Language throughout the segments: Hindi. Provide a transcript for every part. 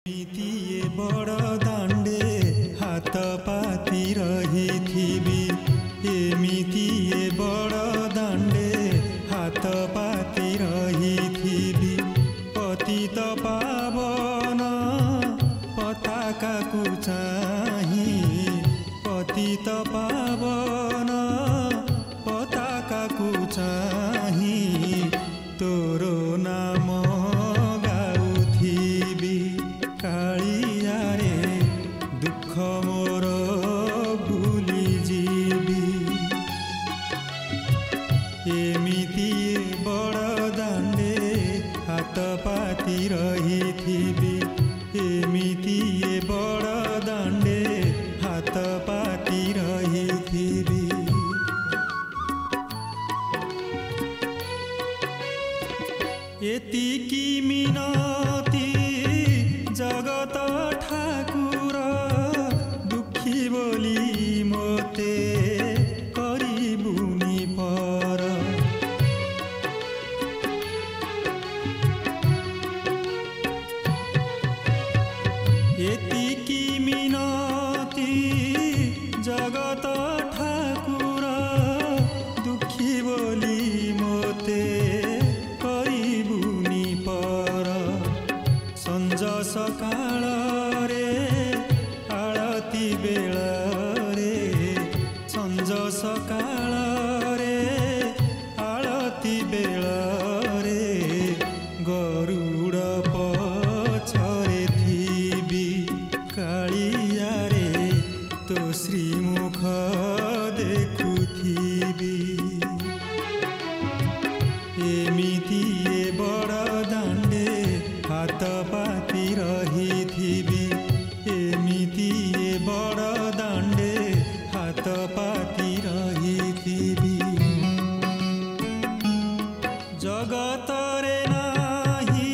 एमितिए बड़ दांडे हाथ पाती रही थी एमितिए बड़ दांडे हाथ पाती रही थी पतित पावन पताका को चाही पतित पावन पताका को चाही तोरो नाम गाउथिबी कालिया रे दुख मोर भूली जीवी एमिति बड़ दांडे हाथ पाती रही थी एमिति बड़ दांडे हाथ पाती रही थी एतिकी मिनती जगत ठाकुर दुखी बोली मोते करिबुनी पर एतिकी मिनती जगत ठाकुर दुखी बोली मोते संज सकाळ रे आळती बेळ रे संज सकाळ रे आळती बेळ रे गरुड़ पछरे थीबी कालिया रे तो श्रीमुख देखुथीबी एमिति बड़ दांडे हाथ पाती रही थी एमिति बड़ दांडे हाथ पाती रही थी जगत रे नाही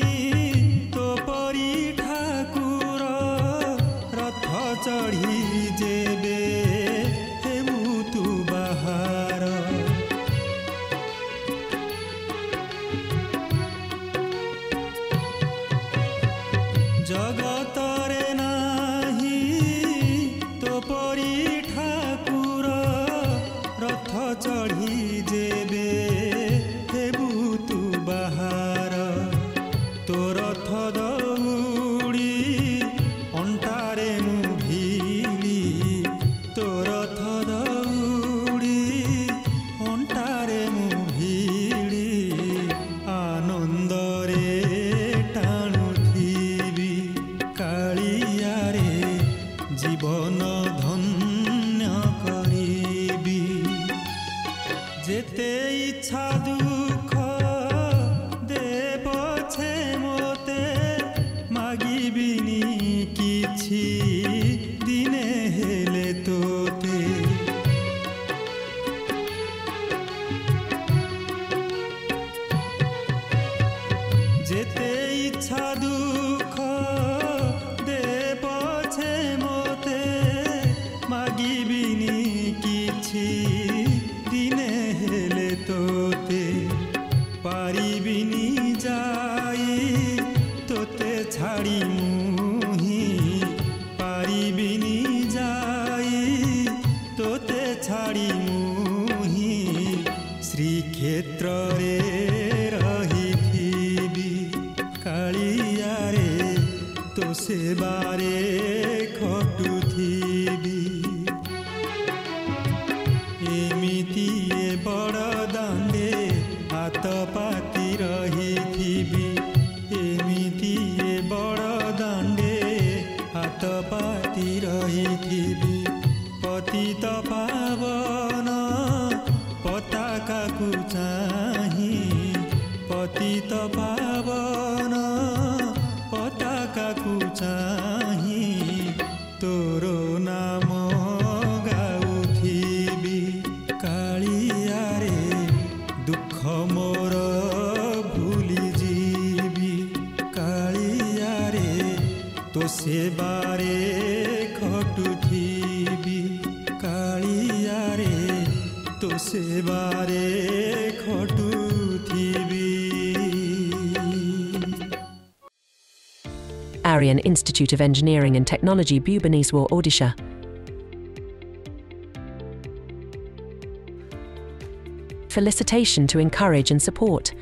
तो परी ठाकुर रथ चढ़ी जेबे हेबु तू बाहार जगत रे नाही तो परी ठाकुर रथ चढ़ी जेबे हेबु तू बाहार तो रथ दौड़ी अंटारे मु भिली तो रथ दौड़ी अंटारे मु भिली आनंद रे कालिया रे जीवन धन्य करीबी जेते इच्छा दुख दे पछे मोते मागिबिनी किछि दिने हेले तोते जेते इच्छा दुख मागिबिनी किछि दिने हेले तोते पारिबिनी जाई तोते छाड़ी मुही पारिबिनी जाई तोते छाड़ी मुही श्रीक्षेत्र रे रही थीबी कालिया रे तो सेबारे खटुथीबी एमिति बड़ दांडे हाथ पाती रही थी एमिति बड़ दांडे हाथ पाती रही थी पतित पावन पताका को चाही पतित पावन पताका को चाही तोरो नाम गाउथिबी कालिया रे दुख मोर भूली जीवी कालिया रे तो सेबारे खटुथीबी कालिया रे तो सेबारे खटुथीबी। Nagarian Institute of Engineering and Technology, Bhubaneswar, Odisha. Felicitation to encourage and support.